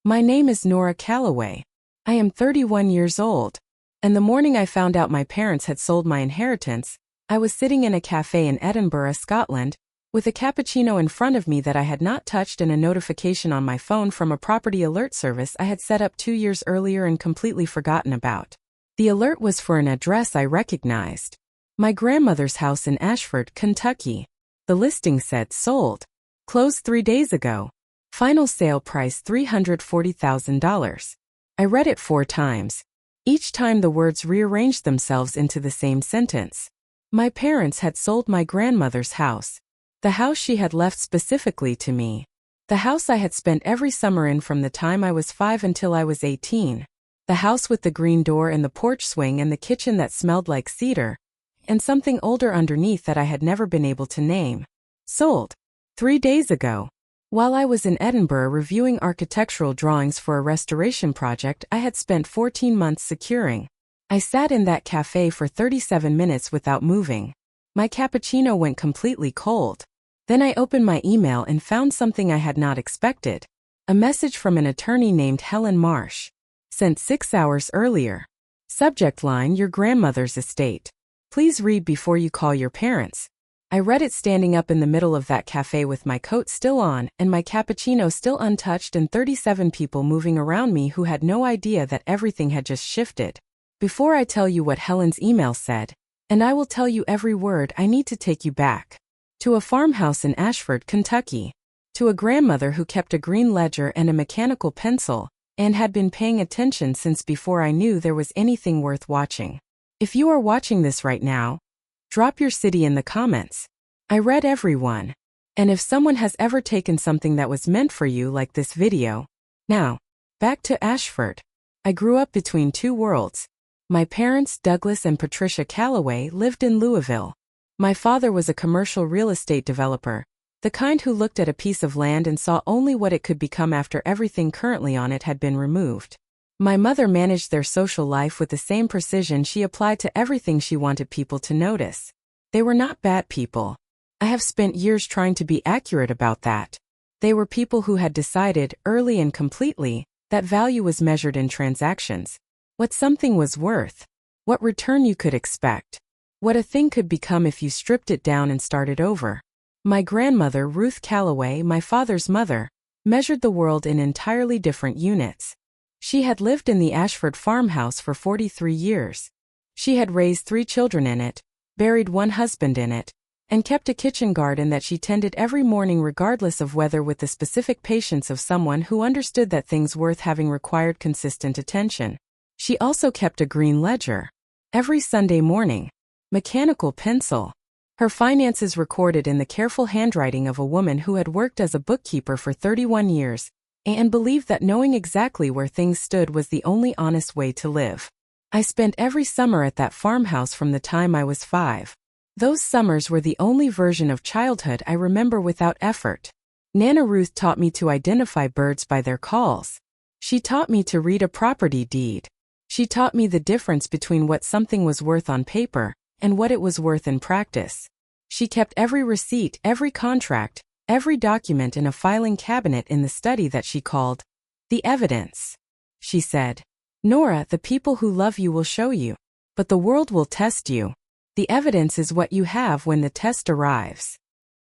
My name is Nora Calloway. I am 31 years old. And the morning I found out my parents had sold my inheritance, I was sitting in a cafe in Edinburgh, Scotland, with a cappuccino in front of me that I had not touched and a notification on my phone from a property alert service I had set up 2 years earlier and completely forgotten about. The alert was for an address I recognized. My grandmother's house in Ashford, Kentucky. The listing said sold. Closed 3 days ago. Final sale price $340,000. I read it 4 times. Each time the words rearranged themselves into the same sentence. My parents had sold my grandmother's house. The house she had left specifically to me. The house I had spent every summer in from the time I was 5 until I was 18. The house with the green door and the porch swing and the kitchen that smelled like cedar. And something older underneath that I had never been able to name. Sold. 3 days ago. While I was in Edinburgh reviewing architectural drawings for a restoration project I had spent 14 months securing. I sat in that cafe for 37 minutes without moving. My cappuccino went completely cold. Then I opened my email and found something I had not expected. A message from an attorney named Helen Marsh. Sent 6 hours earlier. Subject line: your grandmother's estate. Please read before you call your parents. I read it standing up in the middle of that cafe with my coat still on and my cappuccino still untouched and 37 people moving around me who had no idea that everything had just shifted. Before I tell you what Helen's email said, and I will tell you every word, I need to take you back. To a farmhouse in Ashford, Kentucky. To a grandmother who kept a green ledger and a mechanical pencil, and had been paying attention since before I knew there was anything worth watching. If you are watching this right now, drop your city in the comments. I read every one. And if someone has ever taken something that was meant for you like this video. Now, back to Ashford. I grew up between 2 worlds. My parents, Douglas and Patricia Calloway, lived in Louisville. My father was a commercial real estate developer, the kind who looked at a piece of land and saw only what it could become after everything currently on it had been removed. My mother managed their social life with the same precision she applied to everything she wanted people to notice. They were not bad people. I have spent years trying to be accurate about that. They were people who had decided, early and completely, that value was measured in transactions. What something was worth. What return you could expect. What a thing could become if you stripped it down and started over. My grandmother, Ruth Calloway, my father's mother, measured the world in entirely different units. She had lived in the Ashford farmhouse for 43 years. She had raised 3 children in it, buried 1 husband in it, and kept a kitchen garden that she tended every morning regardless of weather, with the specific patience of someone who understood that things worth having required consistent attention. She also kept a green ledger. Every Sunday morning. Mechanical pencil. Her finances recorded in the careful handwriting of a woman who had worked as a bookkeeper for 31 years, and believed that knowing exactly where things stood was the only honest way to live. I spent every summer at that farmhouse from the time I was 5. Those summers were the only version of childhood I remember without effort. Nana Ruth taught me to identify birds by their calls. She taught me to read a property deed. She taught me the difference between what something was worth on paper and what it was worth in practice. She kept every receipt, every contract, every document in a filing cabinet in the study that she called the evidence. She said, "Nora, the people who love you will show you, but the world will test you. The evidence is what you have when the test arrives."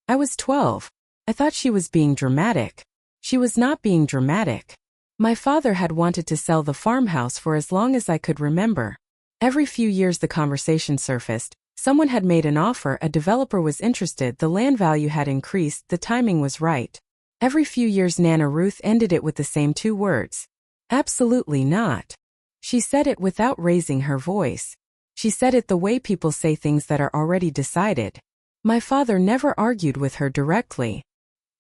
I was 12. I thought she was being dramatic. She was not being dramatic. My father had wanted to sell the farmhouse for as long as I could remember. Every few years the conversation surfaced. Someone had made an offer, a developer was interested, the land value had increased, the timing was right. Every few years Nana Ruth ended it with the same 2 words. Absolutely not. She said it without raising her voice. She said it the way people say things that are already decided. My father never argued with her directly.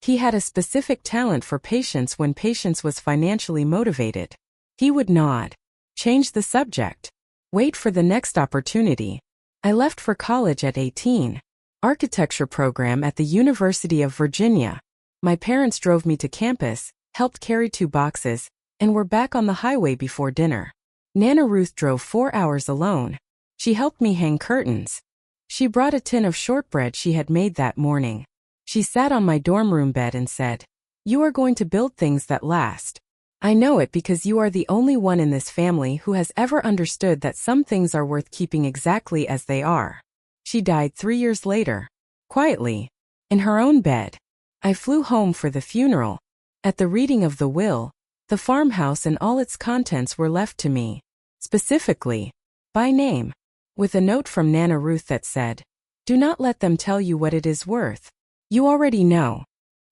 He had a specific talent for patience when patience was financially motivated. He would nod. Change the subject. Wait for the next opportunity. I left for college at 18. Architecture program at the University of Virginia. My parents drove me to campus, helped carry 2 boxes, and were back on the highway before dinner. Nana Ruth drove 4 hours alone. She helped me hang curtains. She brought a tin of shortbread she had made that morning. She sat on my dorm room bed and said, "You are going to build things that last." I know it because you are the only one in this family who has ever understood that some things are worth keeping exactly as they are. She died 3 years later. Quietly. In her own bed. I flew home for the funeral. At the reading of the will, the farmhouse and all its contents were left to me. Specifically. By name. With a note from Nana Ruth that said, "Do not let them tell you what it is worth. You already know."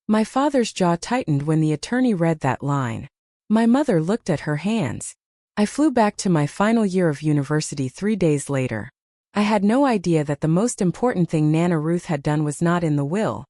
My father's jaw tightened when the attorney read that line. My mother looked at her hands. I flew back to my final year of university 3 days later. I had no idea that the most important thing Nana Ruth had done was not in the will.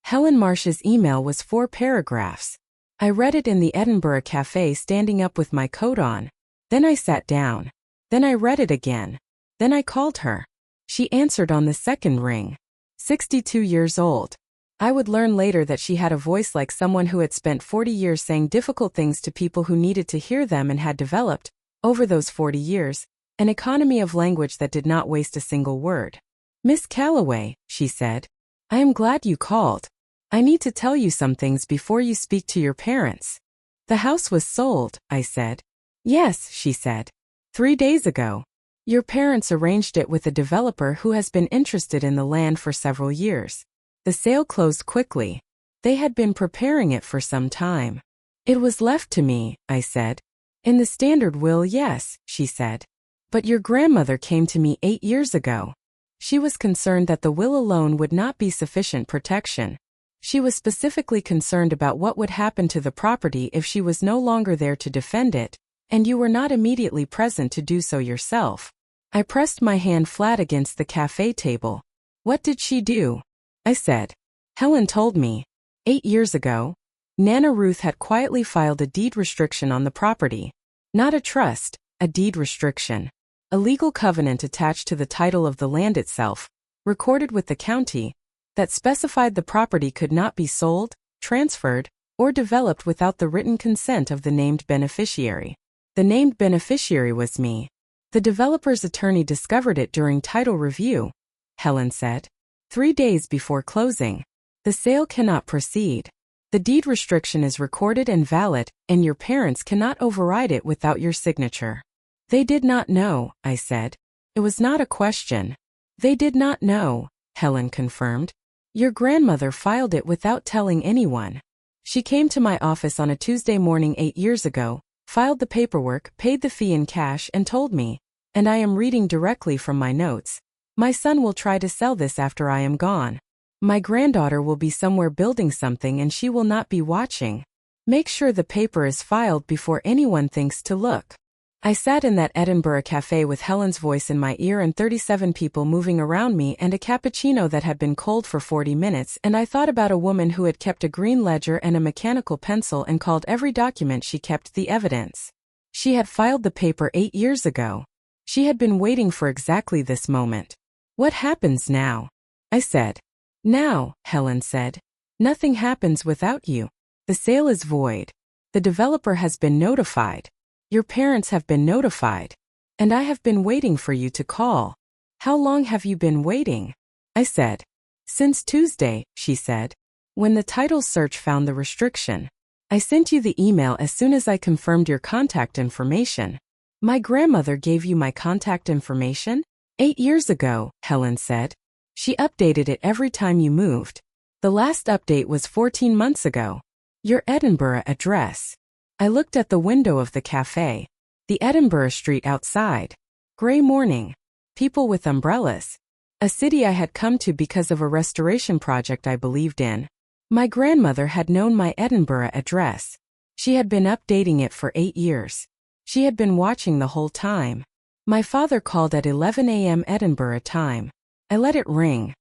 Helen Marsh's email was 4 paragraphs. I read it in the Edinburgh Cafe standing up with my coat on. Then I sat down. Then I read it again. Then I called her. She answered on the second ring. 62 years old. I would learn later that she had a voice like someone who had spent 40 years saying difficult things to people who needed to hear them and had developed, over those 40 years, an economy of language that did not waste a single word. "Miss Calloway," she said, "I am glad you called. I need to tell you some things before you speak to your parents." "The house was sold," I said. "Yes," she said. 3 days ago. Your parents arranged it with a developer who has been interested in the land for several years. The sale closed quickly. They had been preparing it for some time. "It was left to me," I said. "In the standard will, yes," she said. "But your grandmother came to me 8 years ago. She was concerned that the will alone would not be sufficient protection. She was specifically concerned about what would happen to the property if she was no longer there to defend it, and you were not immediately present to do so yourself." I pressed my hand flat against the cafe table. "What did she do?" I said. "Helen told me. 8 years ago, Nana Ruth had quietly filed a deed restriction on the property. Not a trust, a deed restriction. A legal covenant attached to the title of the land itself, recorded with the county, that specified the property could not be sold, transferred, or developed without the written consent of the named beneficiary. The named beneficiary was me. The developer's attorney discovered it during title review," Helen said. 3 days before closing. "The sale cannot proceed. The deed restriction is recorded and valid, and your parents cannot override it without your signature." "They did not know," I said. It was not a question. "They did not know," Helen confirmed. "Your grandmother filed it without telling anyone. She came to my office on a Tuesday morning 8 years ago, filed the paperwork, paid the fee in cash, and told me, and I am reading directly from my notes, 'My son will try to sell this after I am gone. My granddaughter will be somewhere building something and she will not be watching. Make sure the paper is filed before anyone thinks to look.'" I sat in that Edinburgh cafe with Helen's voice in my ear and 37 people moving around me and a cappuccino that had been cold for 40 minutes, and I thought about a woman who had kept a green ledger and a mechanical pencil and called every document she kept the evidence. She had filed the paper 8 years ago. She had been waiting for exactly this moment. "What happens now?" I said. "Now," Helen said, "nothing happens without you. The sale is void. The developer has been notified. Your parents have been notified. And I have been waiting for you to call." "How long have you been waiting?" I said. "Since Tuesday," she said, "when the title search found the restriction. I sent you the email as soon as I confirmed your contact information." "My grandmother gave you my contact information?" 8 years ago," Helen said. "She updated it every time you moved. The last update was 14 months ago. Your Edinburgh address." I looked at the window of the cafe. The Edinburgh street outside. Gray morning. People with umbrellas. A city I had come to because of a restoration project I believed in. My grandmother had known my Edinburgh address. She had been updating it for 8 years. She had been watching the whole time. My father called at 11 a.m. Edinburgh time. I let it ring.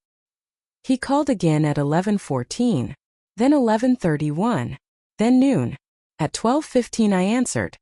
He called again at 11:14, then 11:31, then noon. At 12:15 I answered.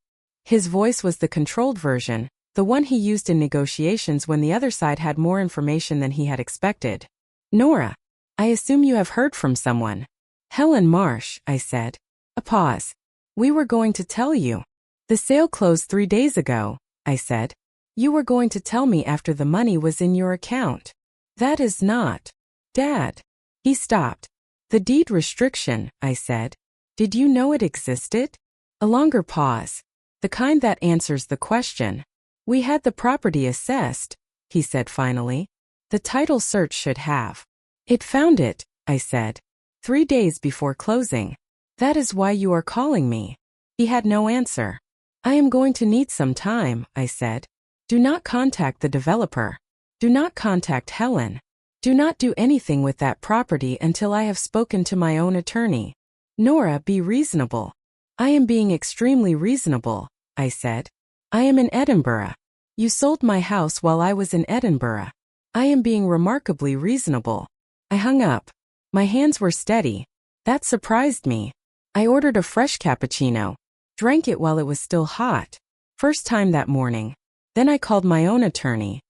His voice was the controlled version, the one he used in negotiations when the other side had more information than he had expected. "Nora, I assume you have heard from someone." "Helen Marsh," I said. A pause. "We were going to tell you. The sale closed 3 days ago," I said. "You were going to tell me after the money was in your account." "That is not. Dad." He stopped. "The deed restriction," I said. "Did you know it existed?" A longer pause. The kind that answers the question. We had the property assessed, he said finally. The title search should have. It found it, I said. 3 days before closing. That is why you are calling me. He had no answer. I am going to need some time, I said. Do not contact the developer. Do not contact Helen. Do not do anything with that property until I have spoken to my own attorney. Nora, be reasonable. I am being extremely reasonable, I said. I am in Edinburgh. You sold my house while I was in Edinburgh. I am being remarkably reasonable. I hung up. My hands were steady. That surprised me. I ordered a fresh cappuccino. Drank it while it was still hot. First time that morning. Then I called my own attorney.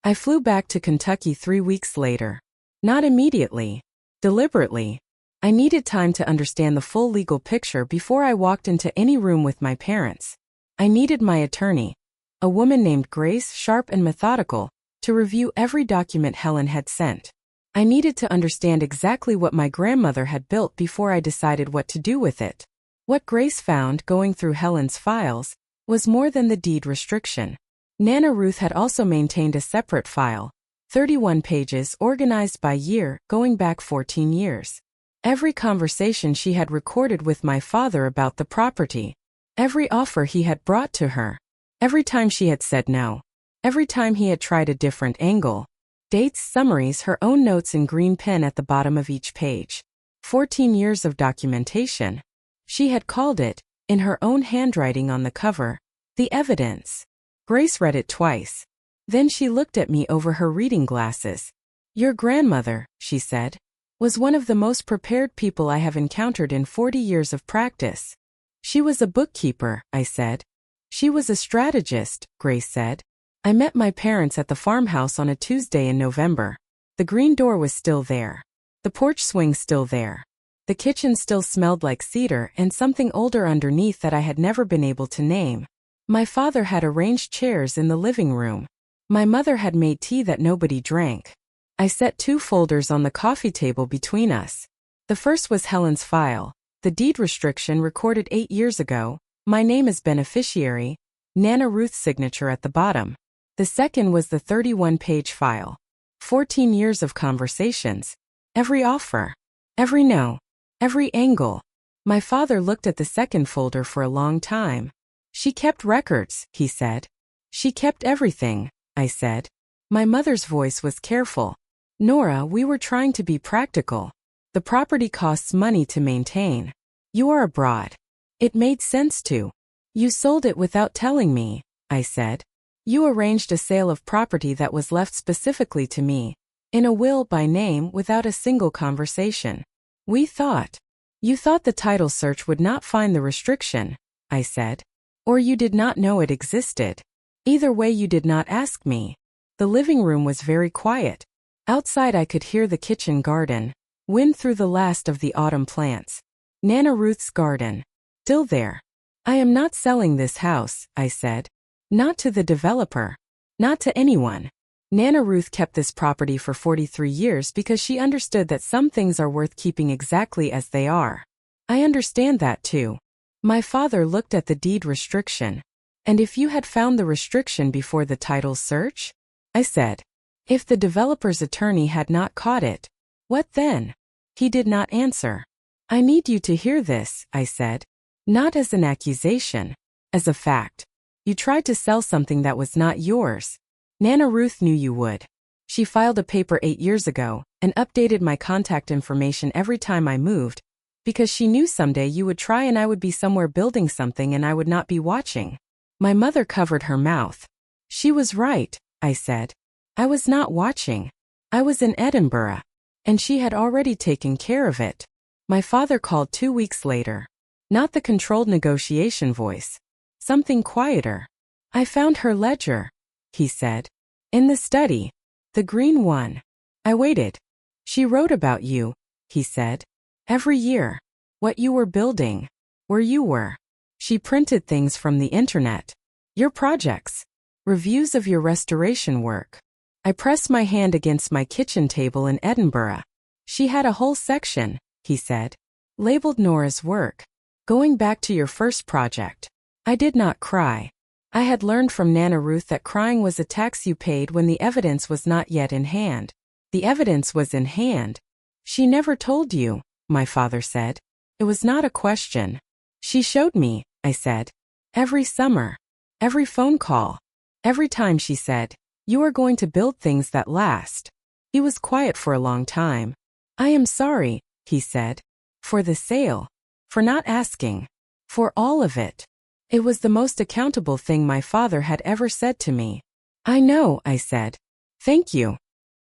I flew back to Kentucky 3 weeks later. Not immediately. Deliberately. I needed time to understand the full legal picture before I walked into any room with my parents. I needed my attorney, a woman named Grace, sharp and methodical, to review every document Helen had sent. I needed to understand exactly what my grandmother had built before I decided what to do with it. What Grace found going through Helen's files was more than the deed restriction. Nana Ruth had also maintained a separate file, 31 pages organized by year, going back 14 years. Every conversation she had recorded with my father about the property. Every offer he had brought to her. Every time she had said no. Every time he had tried a different angle. Dates, summaries, her own notes in green pen at the bottom of each page. 14 years of documentation. She had called it, in her own handwriting on the cover, the evidence. Grace read it twice. Then she looked at me over her reading glasses. Your grandmother, she said, was one of the most prepared people I have encountered in 40 years of practice. She was a bookkeeper, I said. She was a strategist, Grace said. I met my parents at the farmhouse on a Tuesday in November. The green door was still there. The porch swing still there. The kitchen still smelled like cedar and something older underneath that I had never been able to name. My father had arranged chairs in the living room. My mother had made tea that nobody drank. I set 2 folders on the coffee table between us. The first was Helen's file, the deed restriction recorded 8 years ago, my name as beneficiary, Nana Ruth's signature at the bottom. The second was the 31-page file. 14 years of conversations. Every offer. Every no. Every angle. My father looked at the second folder for a long time. She kept records, he said. She kept everything, I said. My mother's voice was careful. Nora, we were trying to be practical. The property costs money to maintain. You are abroad. It made sense to. You sold it without telling me, I said. You arranged a sale of property that was left specifically to me, in a will by name without a single conversation. We thought. You thought the title search would not find the restriction, I said. Or you did not know it existed. Either way, you did not ask me. The living room was very quiet. Outside I could hear the kitchen garden, wind through the last of the autumn plants. Nana Ruth's garden. Still there. I am not selling this house, I said. Not to the developer. Not to anyone. Nana Ruth kept this property for 43 years because she understood that some things are worth keeping exactly as they are. I understand that too. My father looked at the deed restriction. And if you had found the restriction before the title search? I said. If the developer's attorney had not caught it, what then? He did not answer. I need you to hear this, I said. Not as an accusation. As a fact. You tried to sell something that was not yours. Nana Ruth knew you would. She filed a paper 8 years ago and updated my contact information every time I moved, because she knew someday you would try and I would be somewhere building something and I would not be watching. My mother covered her mouth. She was right, I said. I was not watching. I was in Edinburgh. And she had already taken care of it. My father called 2 weeks later. Not the controlled negotiation voice. Something quieter. I found her ledger, he said. In the study. The green one. I waited. She wrote about you, he said. Every year. What you were building. Where you were. She printed things from the internet. Your projects. Reviews of your restoration work. I pressed my hand against my kitchen table in Edinburgh. She had a whole section, he said. Labeled Nora's work. Going back to your first project. I did not cry. I had learned from Nana Ruth that crying was a tax you paid when the evidence was not yet in hand. The evidence was in hand. She never told you, my father said. It was not a question. She showed me, I said. Every summer. Every phone call. Every time she said, you are going to build things that last. He was quiet for a long time. I am sorry, he said. For the sale. For not asking. For all of it. It was the most accountable thing my father had ever said to me. I know, I said. Thank you.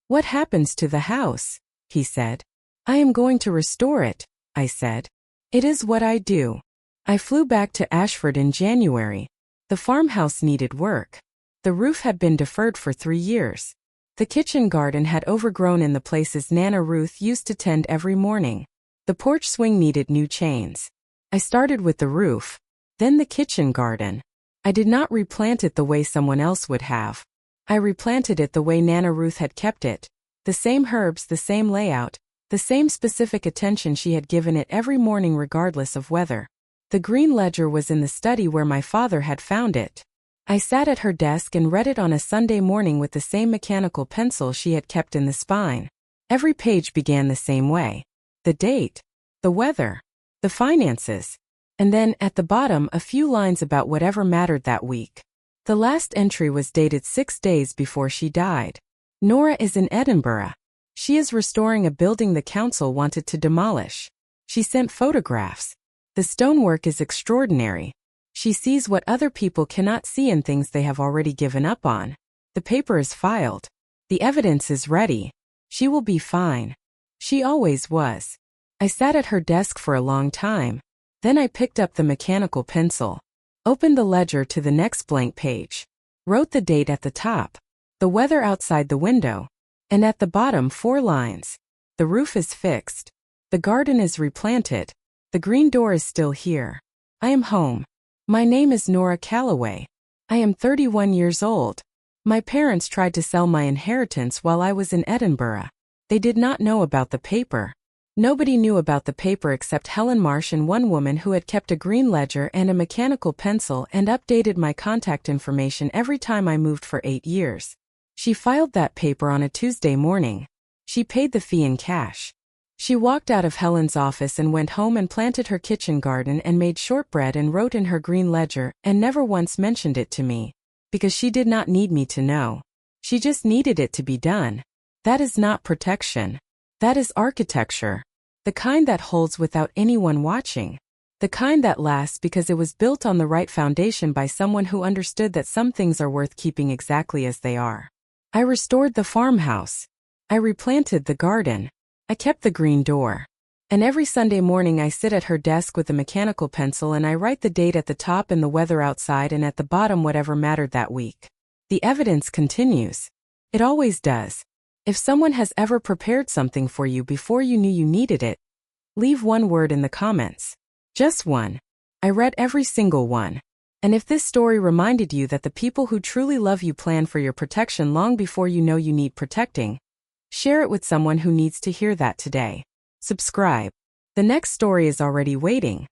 What happens to the house? He said. I am going to restore it, I said. It is what I do. I flew back to Ashford in January. The farmhouse needed work. The roof had been deferred for 3 years. The kitchen garden had overgrown in the places Nana Ruth used to tend every morning. The porch swing needed new chains. I started with the roof. Then the kitchen garden. I did not replant it the way someone else would have. I replanted it the way Nana Ruth had kept it. The same herbs, the same layout, the same specific attention she had given it every morning regardless of weather. The green ledger was in the study where my father had found it. I sat at her desk and read it on a Sunday morning with the same mechanical pencil she had kept in the spine. Every page began the same way. The date, the weather, the finances. And then, at the bottom, a few lines about whatever mattered that week. The last entry was dated 6 days before she died. Nora is in Edinburgh. She is restoring a building the council wanted to demolish. She sent photographs. The stonework is extraordinary. She sees what other people cannot see in things they have already given up on. The paper is filed. The evidence is ready. She will be fine. She always was. I sat at her desk for a long time. Then I picked up the mechanical pencil, opened the ledger to the next blank page, wrote the date at the top, the weather outside the window, and at the bottom 4 lines. The roof is fixed. The garden is replanted. The green door is still here. I am home. My name is Nora Calloway. I am 31 years old. My parents tried to sell my inheritance while I was in Edinburgh. They did not know about the paper. Nobody knew about the paper except Helen Marsh and one woman who had kept a green ledger and a mechanical pencil and updated my contact information every time I moved for 8 years. She filed that paper on a Tuesday morning. She paid the fee in cash. She walked out of Helen's office and went home and planted her kitchen garden and made shortbread and wrote in her green ledger and never once mentioned it to me. Because she did not need me to know. She just needed it to be done. That is not protection. That is architecture. The kind that holds without anyone watching. The kind that lasts because it was built on the right foundation by someone who understood that some things are worth keeping exactly as they are. I restored the farmhouse. I replanted the garden. I kept the green door. And every Sunday morning I sit at her desk with a mechanical pencil and I write the date at the top and the weather outside and at the bottom whatever mattered that week. The evidence continues. It always does. If someone has ever prepared something for you before you knew you needed it, leave one word in the comments. Just one. I read every single one. And if this story reminded you that the people who truly love you plan for your protection long before you know you need protecting, share it with someone who needs to hear that today. Subscribe. The next story is already waiting.